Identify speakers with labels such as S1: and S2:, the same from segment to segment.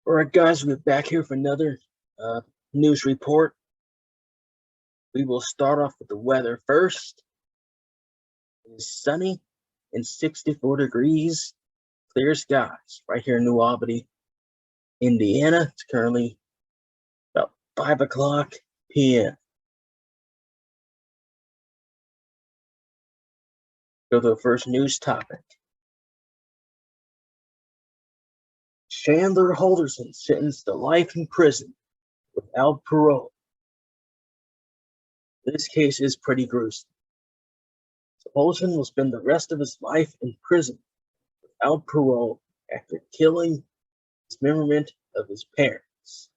S1: All right, guys, we're back here for another news report. We will start off with the weather first. It is sunny and 64 degrees, clear skies right here in New Albany, Indiana. It's currently about 5 o'clock p.m. Go to the first news topic. Chandler Holder sentenced to life in prison without parole. This case is pretty gruesome. Holder will spend the rest of his life in prison without parole after killing dismemberment of his parents.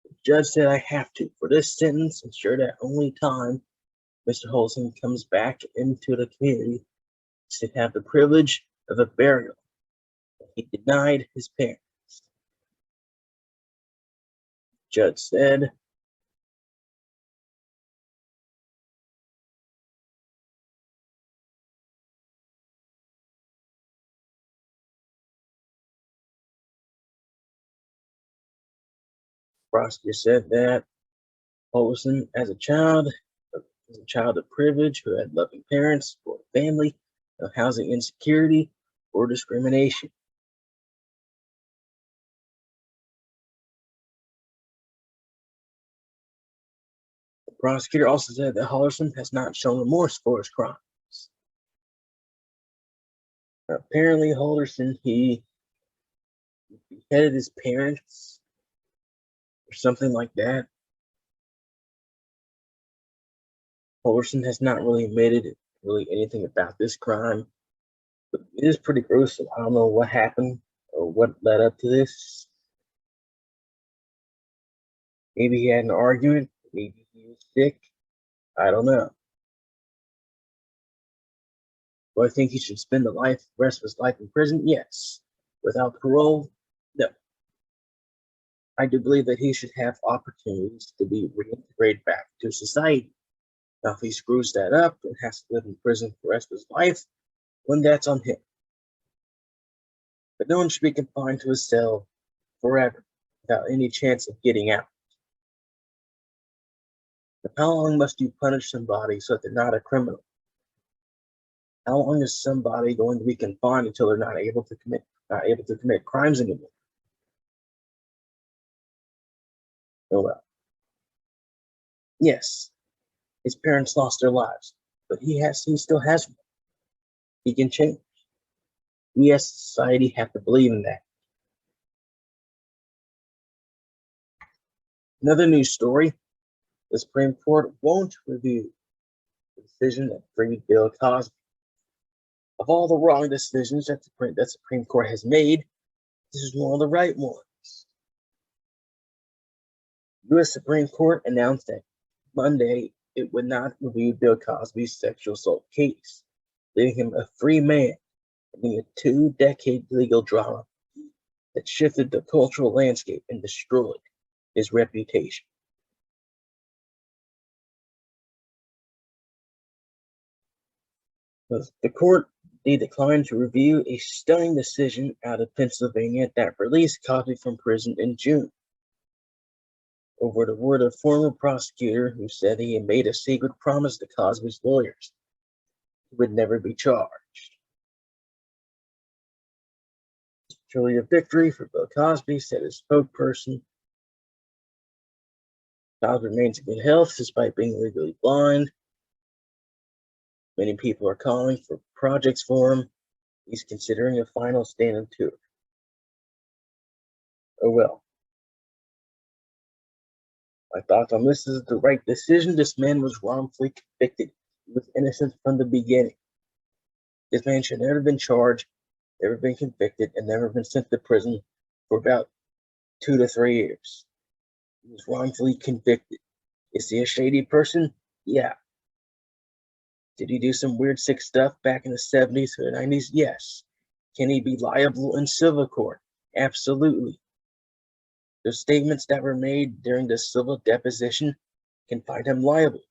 S1: The judge said, "I have to, for this sentence, ensure that only time Mr. Holder comes back into the community to have the privilege of a burial that he denied his parents." The judge said, prosecutor said that Holder, as a child of privilege who had loving parents or a family, no housing insecurity or discrimination. The prosecutor also said that Holder has not shown remorse for his crimes. Apparently, Holder, he beheaded his parents or something like that. Holder has not really admitted anything about this crime, but it is pretty gruesome. I don't know what happened or what led up to this. Maybe he had an argument. Maybe he was sick. I don't know. Do I think he should spend the rest of his life in prison? Yes. Without parole? No. I do believe that he should have opportunities to be reintegrated back to society. Now, if he screws that up and has to live in prison for the rest of his life, then that's on him. But no one should be confined to a cell forever without any chance of getting out. Now, how long must you punish somebody so that they're not a criminal? How long is somebody going to be confined until they're not able to commit crimes anymore? Oh well. Yes, his parents lost their lives, but he still has one. He can change. We as society have to believe in that. Another news story: the Supreme Court won't review the decision that freed Bill Cosby. Of all the wrong decisions that the Supreme Court has made, this is one of the right ones. The U.S. Supreme Court announced that Monday it would not review Bill Cosby's sexual assault case, leaving him a free man, ending a 2-decade legal drama that shifted the cultural landscape and destroyed his reputation. The court declined to review a stunning decision out of Pennsylvania that released Cosby from prison in June over the word of a former prosecutor who said he had made a secret promise to Cosby's lawyers he would never be charged. It's truly a victory for Bill Cosby, said his spokesperson. Cosby remains in good health despite being legally blind. Many people are calling for projects for him. He's considering a final stand-up tour. Oh well. My thoughts on this is the right decision. This man was wrongfully convicted. He was innocent from the beginning. This man should never have been charged, never been convicted, and never been sent to prison for about 2 to 3 years. He was wrongfully convicted. Is he a shady person? Yeah. Did he do some weird, sick stuff back in the 70s or the 90s? Yes. Can he be liable in civil court? Absolutely. The statements that were made during the civil deposition can find him liable,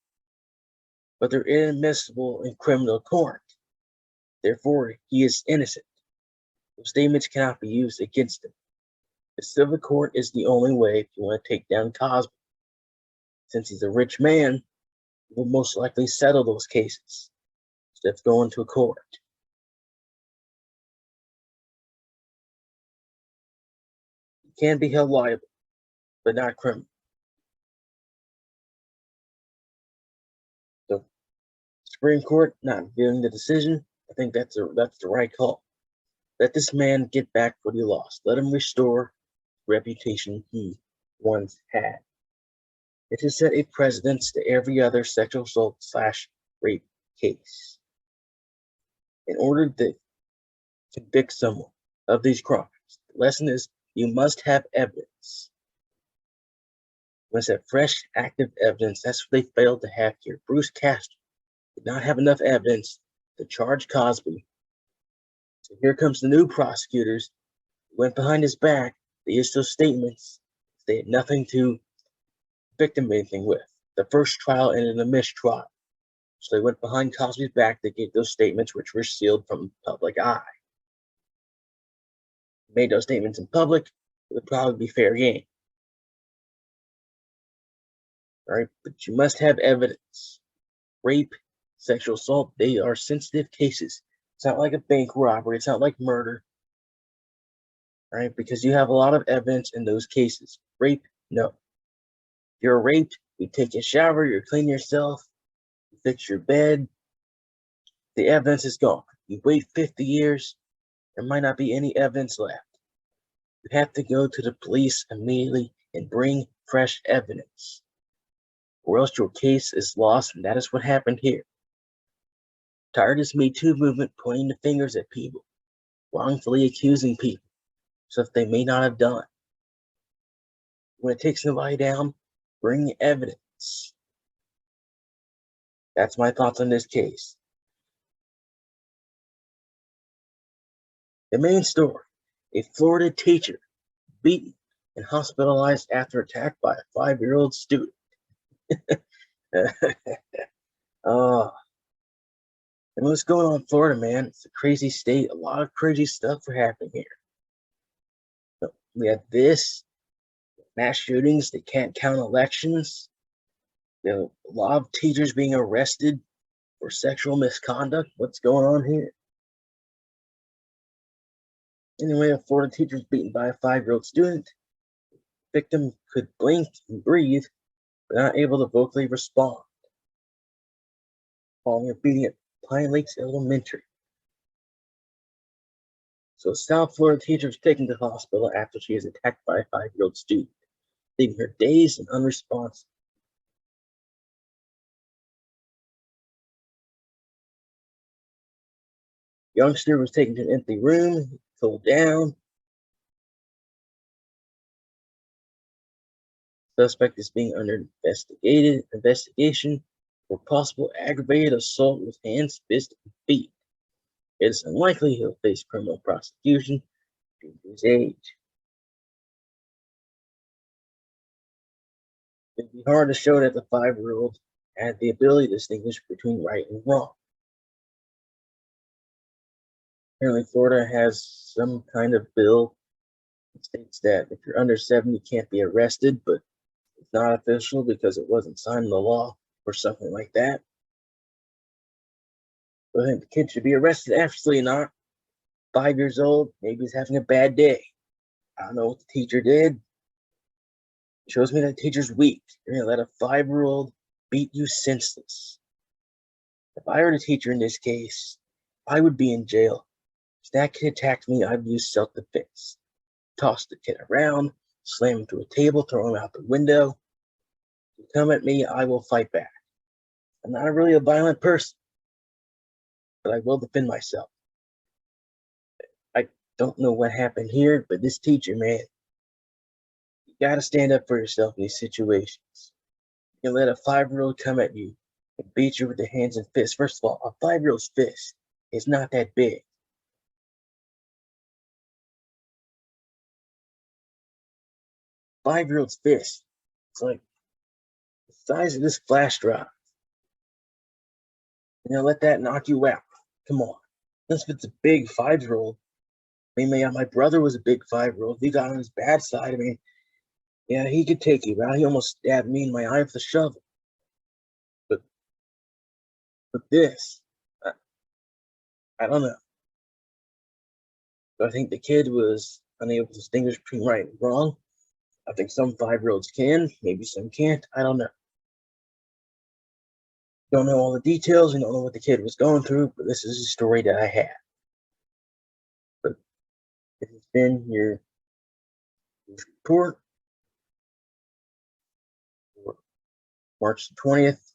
S1: but they're inadmissible in criminal court. Therefore, he is innocent. Those statements cannot be used against him. The civil court is the only way if you want to take down Cosby. Since he's a rich man, he will most likely settle those cases instead of going to a court. He can be held liable, but not criminal. The Supreme Court not viewing the decision, I think that's the right call. Let this man get back what he lost. Let him restore the reputation he once had. It has set a precedent to every other sexual assault / rape case. In order to convict someone of these crimes, the lesson is you must have evidence. You must have fresh, active evidence. That's what they failed to have here. Bruce Castor did not have enough evidence to charge Cosby. So here comes the new prosecutors who went behind his back. They used those statements. They had nothing to victim anything with. The first trial ended in a mistrial. So they went behind Cosby's back to get those statements, which were sealed from public eye. Made those statements in public, it would probably be fair game. All right, but you must have evidence. Rape, sexual assault, they are sensitive cases. It's not like a bank robbery. It's not like murder. All right, because you have a lot of evidence in those cases. Rape, no. If you're raped, you take a shower, you clean yourself, you fix your bed, the evidence is gone. You wait 50 years, there might not be any evidence left. You have to go to the police immediately and bring fresh evidence, or else your case is lost, and that is what happened here. Tired of this Me Too movement pointing the fingers at people, wrongfully accusing people, stuff they may not have done. When it takes somebody down, bring evidence. That's my thoughts on this case. The main story: a Florida teacher beaten and hospitalized after attack by a 5-year-old student. And what's going on in Florida, man? It's a crazy state. A lot of crazy stuff are happening here. So we have this, mass shootings, they can't count elections. You know, a lot of teachers being arrested for sexual misconduct. What's going on here? Anyway, a Florida teacher was beaten by a 5-year-old student. The victim could blink and breathe, but not able to vocally respond. Following a beating at Pine Lakes Elementary. So a South Florida teacher was taken to the hospital after she was attacked by a 5-year-old student, leaving her dazed and unresponsive. The youngster was taken to an empty room, cooled down. The suspect is being under investigation for possible aggravated assault with hands, fists, and feet. It is unlikely he'll face criminal prosecution due to his age. It'd be hard to show that the 5-year-old had the ability to distinguish between right and wrong. Apparently, Florida has some kind of bill that states that if you're under 7, you can't be arrested, but it's not official because it wasn't signed into law or something like that. So I think the kid should be arrested. Absolutely not. 5 years old, maybe he's having a bad day. I don't know what the teacher did. It shows me that the teacher's weak. You're gonna let a 5-year-old beat you senseless. If I were the teacher in this case, I would be in jail. If that kid attacked me, I'd use self-defense. Toss the kid around, slam him through a table, throw him out the window. If you come at me, I will fight back. I'm not really a violent person, but I will defend myself. I don't know what happened here, but this teacher, man, you gotta stand up for yourself in these situations. You let a 5-year-old come at you and beat you with the hands and fists. First of all, a 5-year-old's fist is not that big. 5-year-old's fist, it's like the size of this flash drive. Let that knock you out. Come on. Unless if it's a big 5-year-old, mean, my brother was a big 5-year-old. He got on his bad side. I mean, yeah, he could take you out. He almost stabbed me in my eye with a shovel. But this, I, I don't know. I think the kid was unable to distinguish between right and wrong. I think some 5-year-olds can, maybe some can't. I don't know. Don't know all the details. I don't know what the kid was going through, but this is a story that I have. But this has been your report for March 20th,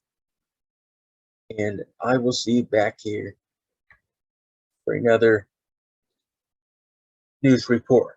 S1: and I will see you back here for another news report.